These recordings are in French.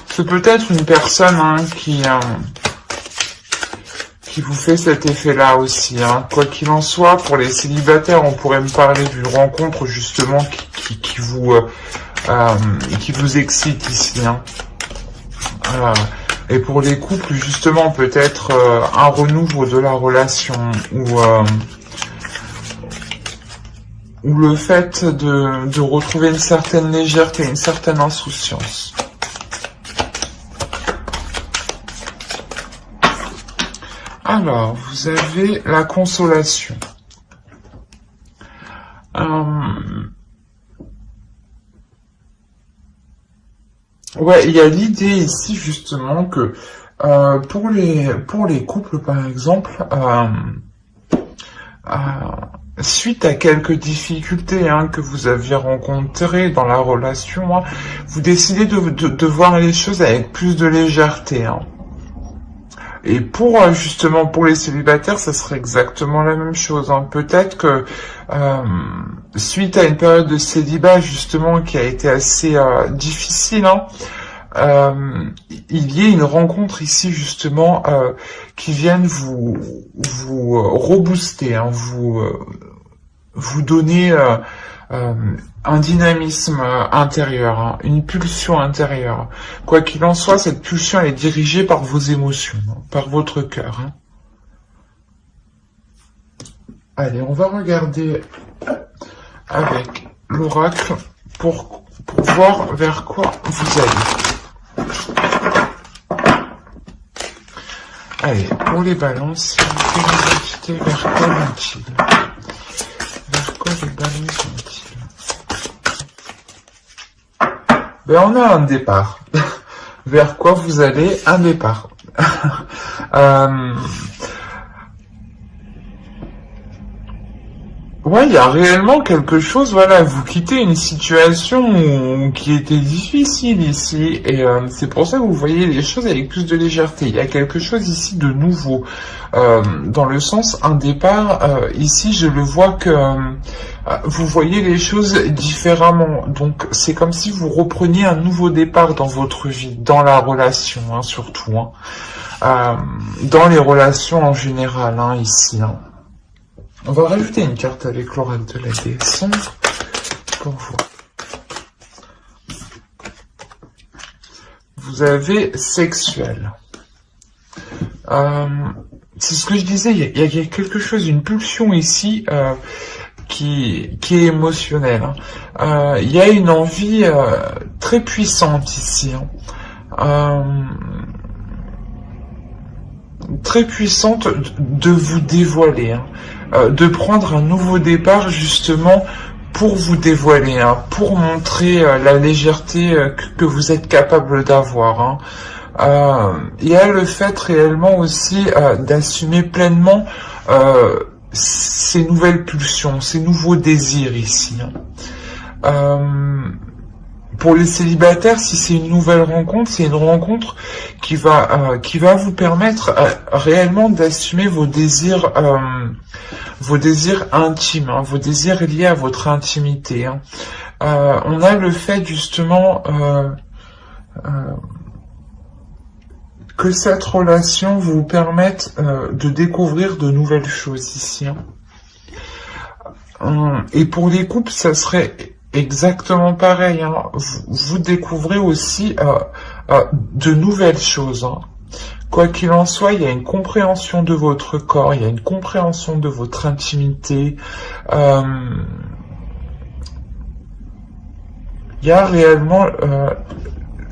C'est peut-être une personne qui vous fait cet effet-là aussi. Quoi qu'il en soit, pour les célibataires, on pourrait me parler d'une rencontre justement qui vous excite ici. Et pour les couples, justement, peut-être un renouveau de la relation ou le fait de retrouver une certaine légèreté, une certaine insouciance. Alors, vous avez la consolation. Ouais, il y a l'idée ici justement que pour les couples par exemple, suite à quelques difficultés que vous aviez rencontrées dans la relation, vous décidez de voir les choses avec plus de légèreté. Et justement pour les célibataires, ça serait exactement la même chose. Peut-être que suite à une période de célibat justement qui a été assez difficile, il y ait une rencontre ici justement qui vienne vous rebooster, vous donner un dynamisme intérieur, une pulsion intérieure. Quoi qu'il en soit, cette pulsion elle est dirigée par vos émotions, par votre cœur. Allez, on va regarder avec l'oracle pour voir vers quoi vous allez. Allez, pour les balances, s'il vous plaît, vers quoi vont-ils? Vers quoi les balances vont-ils? Ben, on a un départ. Vers quoi vous allez? Un départ. Ouais, il y a réellement quelque chose, voilà, vous quittez une situation qui était difficile ici, et c'est pour ça que vous voyez les choses avec plus de légèreté. Il y a quelque chose ici de nouveau, dans le sens, un départ, ici je le vois que vous voyez les choses différemment, donc c'est comme si vous repreniez un nouveau départ dans votre vie, dans la relation, surtout, dans les relations en général, ici, On va rajouter une carte avec l'oracle de la déesse sombre pour voir. Vous avez sexuel. C'est ce que je disais, il y a quelque chose, une pulsion ici qui est émotionnelle. Il y a une envie très puissante ici. Très puissante de vous dévoiler, de prendre un nouveau départ justement pour vous dévoiler, pour montrer la légèreté que vous êtes capable d'avoir. Il y a le fait réellement aussi d'assumer pleinement ces nouvelles pulsions, ces nouveaux désirs ici. Pour les célibataires, si c'est une nouvelle rencontre, c'est une rencontre qui va vous permettre réellement d'assumer vos désirs intimes, vos désirs liés à votre intimité. On a le fait justement que cette relation vous permette de découvrir de nouvelles choses ici. Et pour les couples, ça serait exactement pareil. Vous découvrez aussi de nouvelles choses. Quoi qu'il en soit, il y a une compréhension de votre corps, il y a une compréhension de votre intimité. Il y a réellement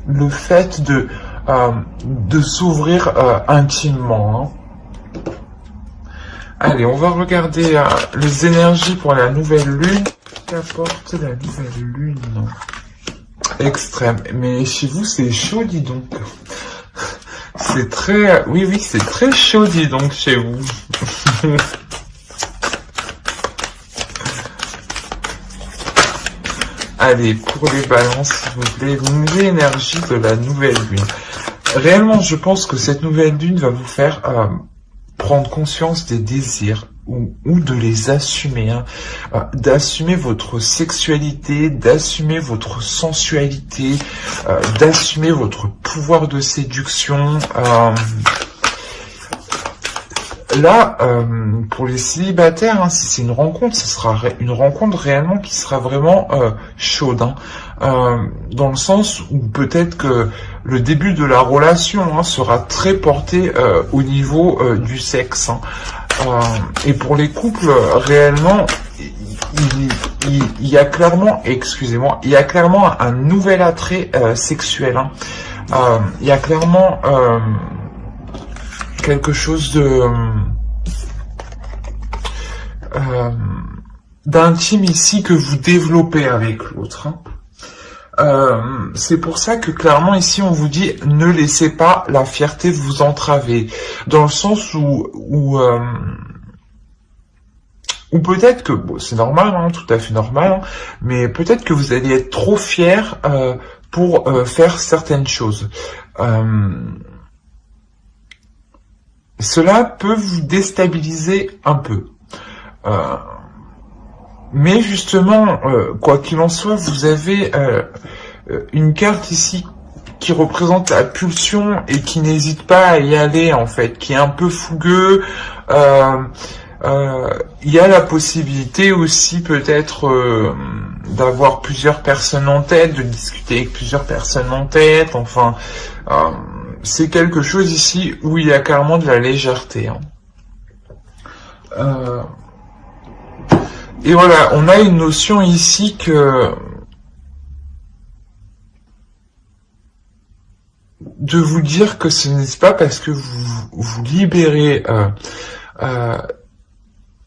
le fait de s'ouvrir intimement. Allez, on va regarder les énergies pour la nouvelle lune. Qu'apporte la nouvelle lune? Extrême. Mais chez vous, c'est chaud, dis donc. C'est très... Oui, c'est très chaud, dis donc, chez vous. Allez, pour les balances, s'il vous plaît, l'énergie de la nouvelle lune. Réellement, je pense que cette nouvelle lune va vous faire prendre conscience des désirs ou de les assumer, hein. D'assumer votre sexualité, d'assumer votre sensualité, d'assumer votre pouvoir de séduction. Là, pour les célibataires, hein, si c'est une rencontre, ce sera une rencontre réellement qui sera vraiment chaude, hein, dans le sens où peut-être que le début de la relation, hein, sera très porté au niveau du sexe, hein. Et pour les couples, réellement, il y a clairement, excusez-moi, il y a clairement un nouvel attrait sexuel, hein. Il y a clairement quelque chose de d'intime ici que vous développez avec l'autre, hein. C'est pour ça que clairement ici on vous dit ne laissez pas la fierté vous entraver, dans le sens où peut-être que, bon, c'est normal, hein, tout à fait normal, hein, mais peut-être que vous allez être trop fier pour faire certaines choses. Cela peut vous déstabiliser un peu. Mais justement, quoi qu'il en soit, vous avez une carte ici qui représente la pulsion et qui n'hésite pas à y aller, en fait, qui est un peu fougueux. Il y a la possibilité aussi peut-être d'avoir plusieurs personnes en tête, de discuter avec plusieurs personnes en tête, enfin... c'est quelque chose ici où il y a carrément de la légèreté, hein. Et voilà, on a une notion ici que de vous dire que ce n'est pas parce que vous libérez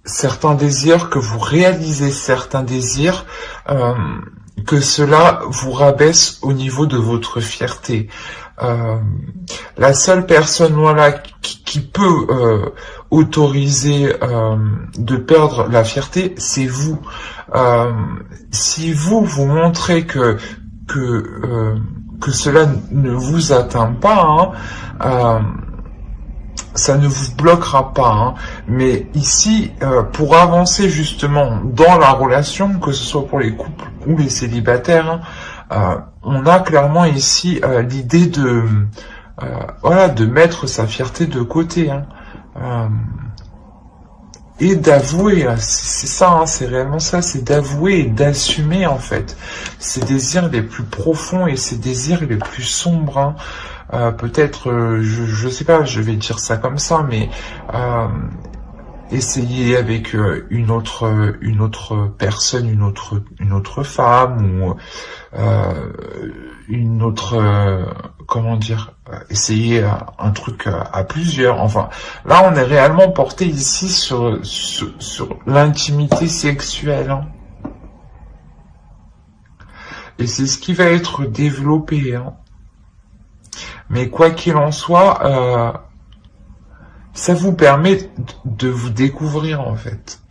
certains désirs, que vous réalisez certains désirs, que cela vous rabaisse au niveau de votre fierté. La seule personne, voilà, qui peut autoriser de perdre la fierté, c'est vous. Si vous montrez que cela ne vous atteint pas, hein, ça ne vous bloquera pas, hein. Mais ici, pour avancer justement dans la relation, que ce soit pour les couples ou les célibataires, hein, on a clairement ici l'idée de voilà, de mettre sa fierté de côté, hein, et d'avouer, c'est ça, hein, c'est réellement ça, c'est d'avouer et d'assumer en fait ses désirs les plus profonds et ses désirs les plus sombres, hein. Peut-être, je sais pas, je vais dire ça comme ça, mais essayer avec une autre personne, une autre femme, ou une autre, comment dire, essayer un truc à plusieurs. Enfin, là, on est réellement porté ici sur l'intimité sexuelle, hein. Et c'est ce qui va être développé, hein. Mais quoi qu'il en soit, ça vous permet de vous découvrir, en fait.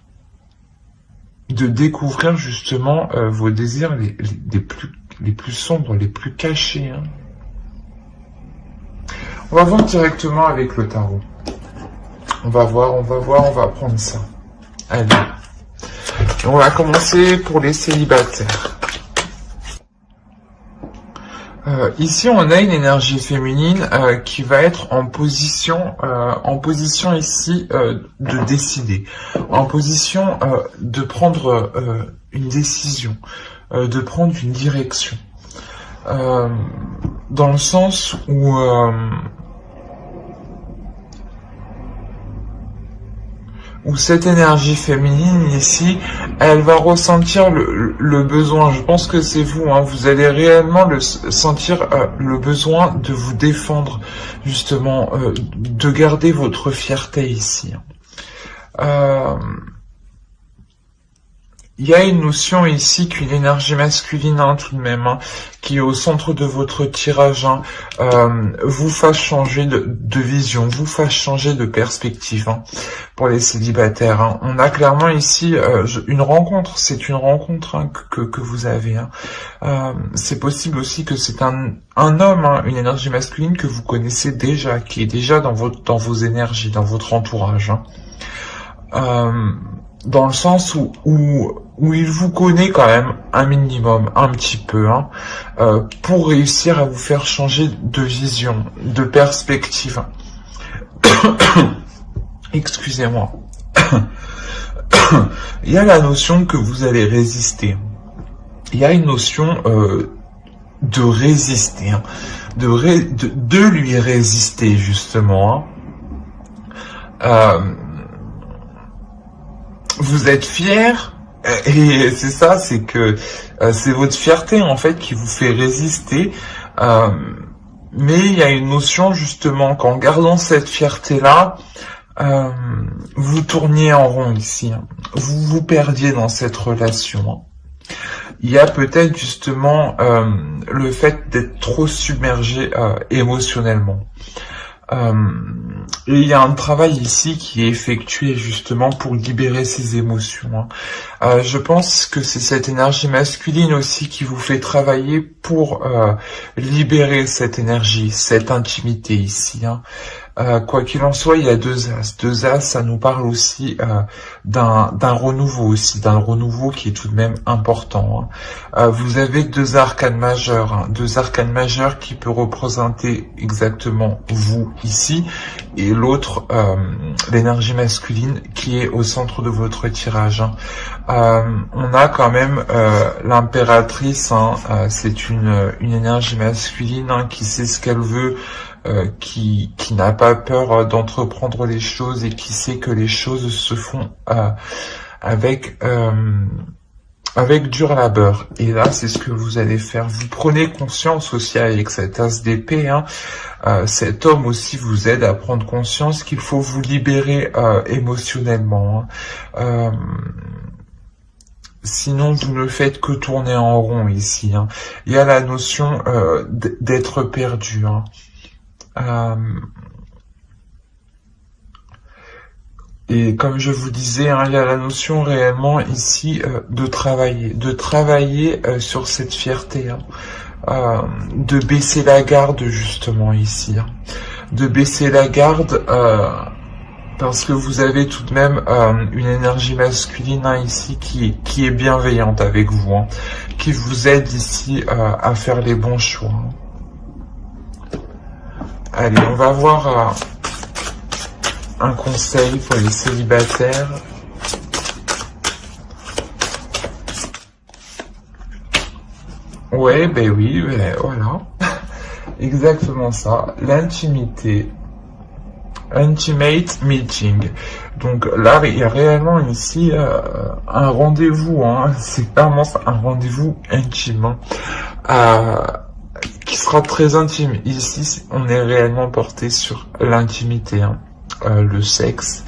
De découvrir justement vos désirs les plus sombres, les plus cachés, hein. On va voir directement avec le tarot. On va prendre ça. Allez. Et on va commencer pour les célibataires. Ici, on a une énergie féminine qui va être en position ici de décider, en position de prendre une décision, de prendre une direction, dans le sens où cette énergie féminine ici, elle va ressentir le besoin. Je pense que c'est vous, hein, vous allez réellement sentir le besoin de vous défendre, justement, de garder votre fierté ici. Il y a une notion ici qu'une énergie masculine, hein, tout de même, hein, qui est au centre de votre tirage, hein, vous fasse changer de vision, vous fasse changer de perspective, hein, pour les célibataires, hein. On a clairement ici une rencontre, c'est une rencontre, hein, que vous avez, hein. C'est possible aussi que c'est un homme, hein, une énergie masculine que vous connaissez déjà, qui est déjà dans vos énergies, dans votre entourage, hein. dans le sens où il vous connaît quand même un minimum, un petit peu, hein, pour réussir à vous faire changer de vision, de perspective. Excusez-moi. Il y a la notion que vous allez résister. Il y a une notion de résister, hein, de lui résister justement. Hein. Vous êtes fier, et c'est ça, c'est que c'est votre fierté en fait qui vous fait résister. Mais il y a une notion justement qu'en gardant cette fierté-là, vous tourniez en rond ici, hein. Vous vous perdiez dans cette relation. Hein. Il y a peut-être justement le fait d'être trop submergé émotionnellement. Et il y a un travail ici qui est effectué justement pour libérer ces émotions. Hein. Je pense que c'est cette énergie masculine aussi qui vous fait travailler pour libérer cette énergie, cette intimité ici. Hein. Quoi qu'il en soit, il y a deux as. Deux as, ça nous parle aussi d'un renouveau aussi, d'un renouveau qui est tout de même important. Hein. Vous avez deux arcanes majeurs, hein, deux arcanes majeurs qui peut représenter exactement vous ici, et l'autre, l'énergie masculine qui est au centre de votre tirage. Hein. On a quand même l'impératrice, hein, c'est une énergie masculine, hein, qui sait ce qu'elle veut, qui n'a pas peur d'entreprendre les choses et qui sait que les choses se font avec dur labeur. Et là, c'est ce que vous allez faire. Vous prenez conscience aussi avec cet as d'épée. Hein, cet homme aussi vous aide à prendre conscience qu'il faut vous libérer émotionnellement. Hein. Sinon, vous ne faites que tourner en rond ici. Hein. Il y a la notion d'être perdu. Hein. Et comme je vous disais, hein, il y a la notion réellement ici de travailler sur cette fierté, hein, de baisser la garde justement ici, hein, de baisser la garde parce que vous avez tout de même une énergie masculine, hein, ici qui est bienveillante avec vous, hein, qui vous aide ici à faire les bons choix. Hein. Allez, on va voir un conseil pour les célibataires. Ouais, ben oui, ben voilà. Exactement ça. L'intimité. Intimate meeting. Donc là, il y a réellement ici un rendez-vous. Hein. C'est clairement un rendez-vous intime. Hein. Qui sera très intime. Ici, on est réellement porté sur l'intimité, hein, le sexe.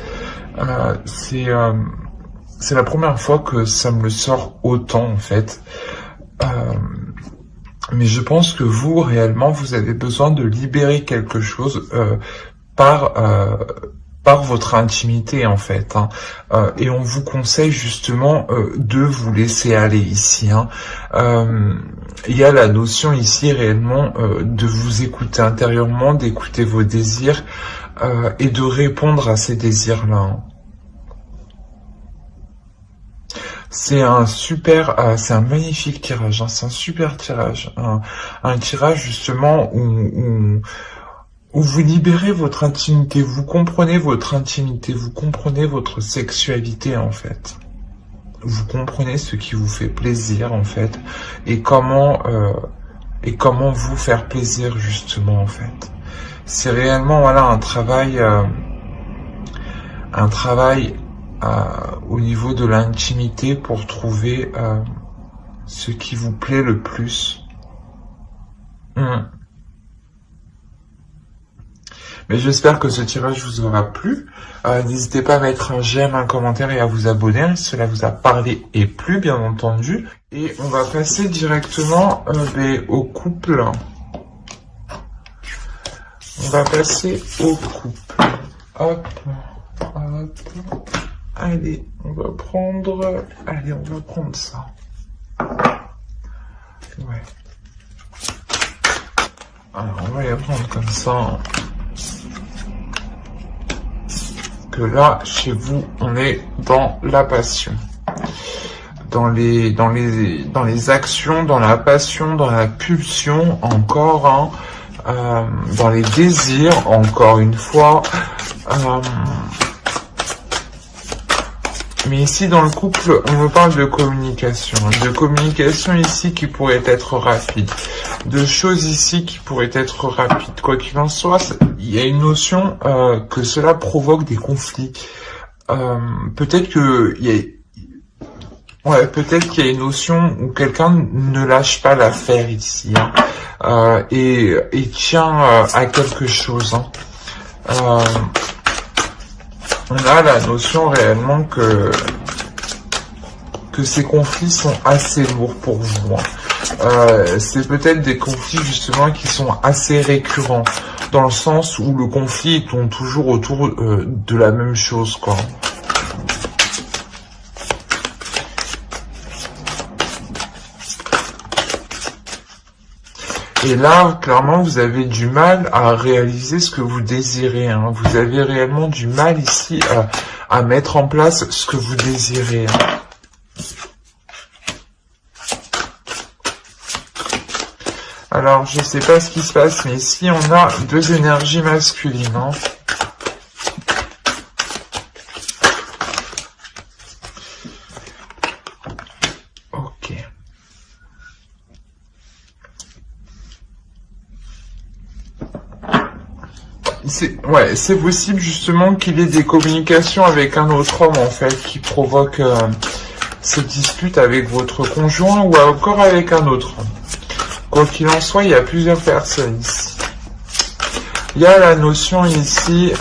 C'est la première fois que ça me le sort autant, en fait. Mais je pense que vous, réellement, vous avez besoin de libérer quelque chose par votre intimité, en fait. Hein. Et on vous conseille justement de vous laisser aller ici. Hein. Il y a la notion ici réellement de vous écouter intérieurement, d'écouter vos désirs et de répondre à ces désirs-là. Hein. C'est un magnifique tirage, hein, c'est un super tirage, un tirage justement où vous libérez votre intimité, vous comprenez votre intimité, vous comprenez votre sexualité en fait. Vous comprenez ce qui vous fait plaisir en fait, et comment vous faire plaisir justement en fait. C'est réellement voilà un travail au niveau de l'intimité pour trouver ce qui vous plaît le plus. Mais j'espère que ce tirage vous aura plu. N'hésitez pas à mettre un j'aime, un commentaire et à vous abonner. Cela vous a parlé et plu, bien entendu. Et on va passer directement au couple. On va passer au couple. Hop, hop. Allez, on va prendre ça. Ouais. Alors, on va les prendre comme ça. que là, chez vous, on est dans la passion. Dans les actions, dans la passion, dans la pulsion, encore, hein, dans les désirs, encore une fois. Mais ici, dans le couple, on me parle de communication. De communication ici qui pourrait être rapide. De choses ici qui pourraient être rapides. Quoi qu'il en soit, il y a une notion que cela provoque des conflits. Peut-être que peut-être qu'il y a une notion où quelqu'un ne lâche pas l'affaire ici, hein, et tient à quelque chose. Hein. On a la notion réellement que ces conflits sont assez lourds pour vous. Hein. C'est peut-être des conflits justement qui sont assez récurrents, dans le sens où le conflit tourne toujours autour de la même chose, quoi. Et là, clairement, vous avez du mal à réaliser ce que vous désirez. Hein. Vous avez réellement du mal ici à mettre en place ce que vous désirez. Hein. Alors, je sais pas ce qui se passe, mais ici, on a deux énergies masculines. Hein. C'est possible justement qu'il y ait des communications avec un autre homme en fait qui provoque ces disputes avec votre conjoint ou encore avec un autre homme. Quoi qu'il en soit, il y a plusieurs personnes ici. Il y a la notion ici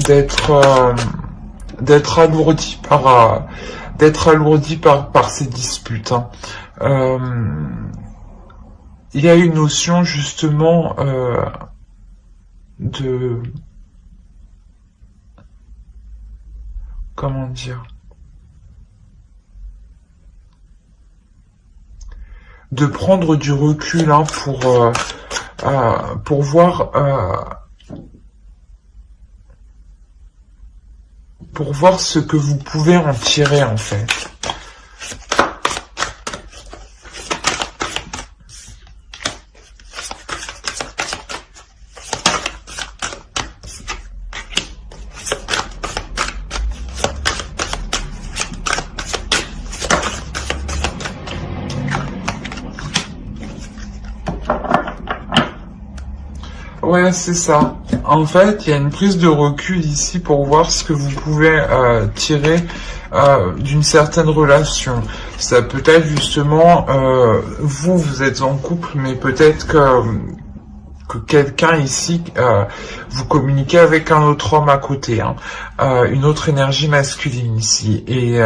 d'être alourdi par ces disputes. Hein. Il y a une notion justement comment dire, de prendre du recul, hein, pour voir ce que vous pouvez en tirer en fait. Ouais, c'est ça. En fait, il y a une prise de recul ici pour voir ce que vous pouvez tirer d'une certaine relation. Ça peut être justement, vous êtes en couple, mais peut-être que quelqu'un ici, vous communiquez avec un autre homme à côté, hein, une autre énergie masculine ici. Et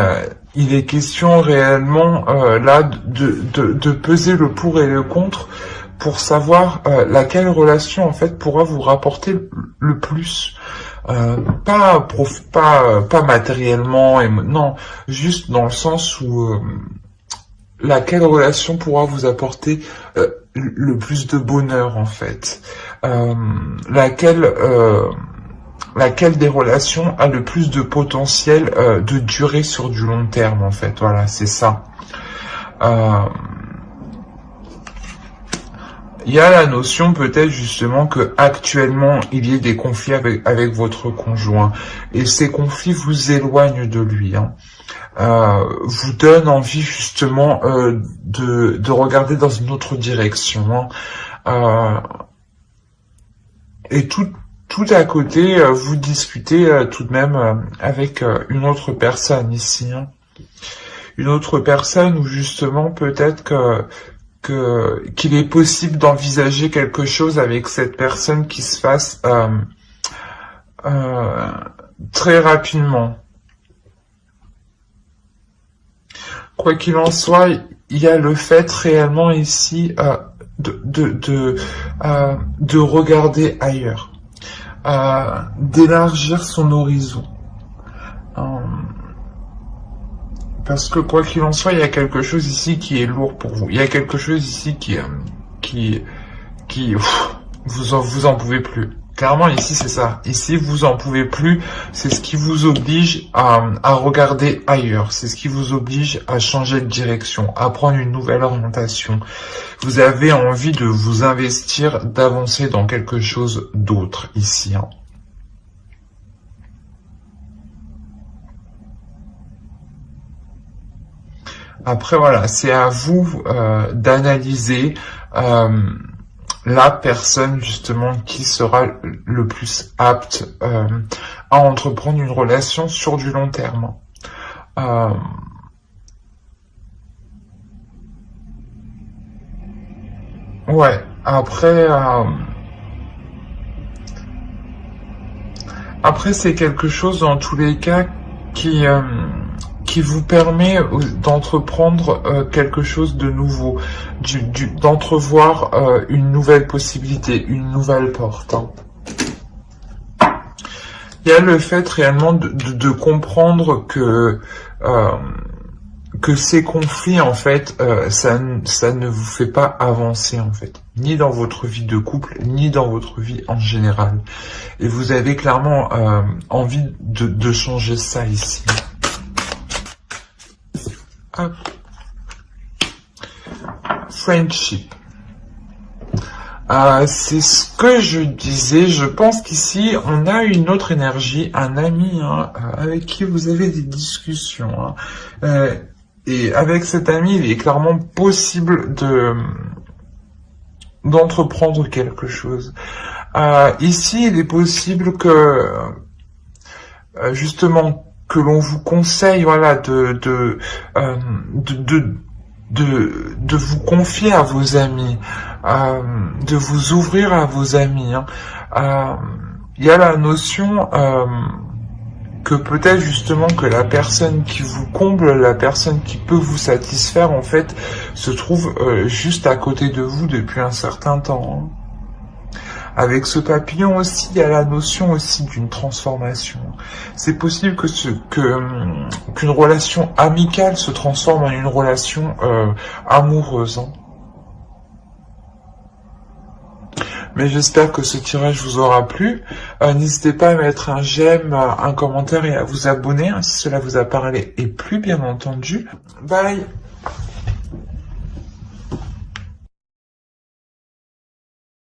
il est question réellement là de peser le pour et le contre pour savoir laquelle relation en fait pourra vous rapporter le plus, pas matériellement, non, juste dans le sens où laquelle relation pourra vous apporter le plus de bonheur en fait, laquelle des relations a le plus de potentiel de durer sur du long terme en fait, voilà, c'est ça. Il y a la notion peut-être justement que actuellement il y ait des conflits avec votre conjoint et ces conflits vous éloignent de lui, hein. Vous donnent envie justement de regarder dans une autre direction, hein. Et tout à côté, vous discutez tout de même avec une autre personne ici, hein. Une autre personne où justement peut-être qu'il est possible d'envisager quelque chose avec cette personne qui se fasse très rapidement. Quoi qu'il en soit, il y a le fait réellement ici de regarder ailleurs, d'élargir son horizon. Parce que quoi qu'il en soit, il y a quelque chose ici qui est lourd pour vous. Il y a quelque chose ici qui vous en pouvez plus. Clairement, ici, c'est ça. Ici, vous en pouvez plus. C'est ce qui vous oblige à regarder ailleurs. C'est ce qui vous oblige à changer de direction, à prendre une nouvelle orientation. Vous avez envie de vous investir, d'avancer dans quelque chose d'autre ici. Hein. Après, voilà, c'est à vous d'analyser la personne justement qui sera le plus apte à entreprendre une relation sur du long terme. Ouais, après c'est quelque chose dans tous les cas qui qui vous permet d'entreprendre quelque chose de nouveau, d'entrevoir une nouvelle possibilité, une nouvelle porte. Hein. Il y a le fait réellement de comprendre que ces conflits, en fait, ça ne vous fait pas avancer, en fait. Ni dans votre vie de couple, ni dans votre vie en général. Et vous avez clairement envie de changer ça ici. Hop. Friendship. C'est ce que je disais, je pense qu'ici, on a une autre énergie, un ami hein, avec qui vous avez des discussions. Hein. Et avec cet ami, il est clairement possible d'entreprendre quelque chose. Ici, il est possible que, justement, que l'on vous conseille, voilà, de vous confier à vos amis, de vous ouvrir à vos amis. Hein. Il y a la notion que peut-être justement que la personne qui vous comble, la personne qui peut vous satisfaire, en fait, se trouve juste à côté de vous depuis un certain temps. Hein. Avec ce papillon aussi, il y a la notion aussi d'une transformation. C'est possible que qu'une relation amicale se transforme en une relation amoureuse. Hein. Mais j'espère que ce tirage vous aura plu. N'hésitez pas à mettre un j'aime, un commentaire et à vous abonner hein, si cela vous a parlé et plu, bien entendu. Bye!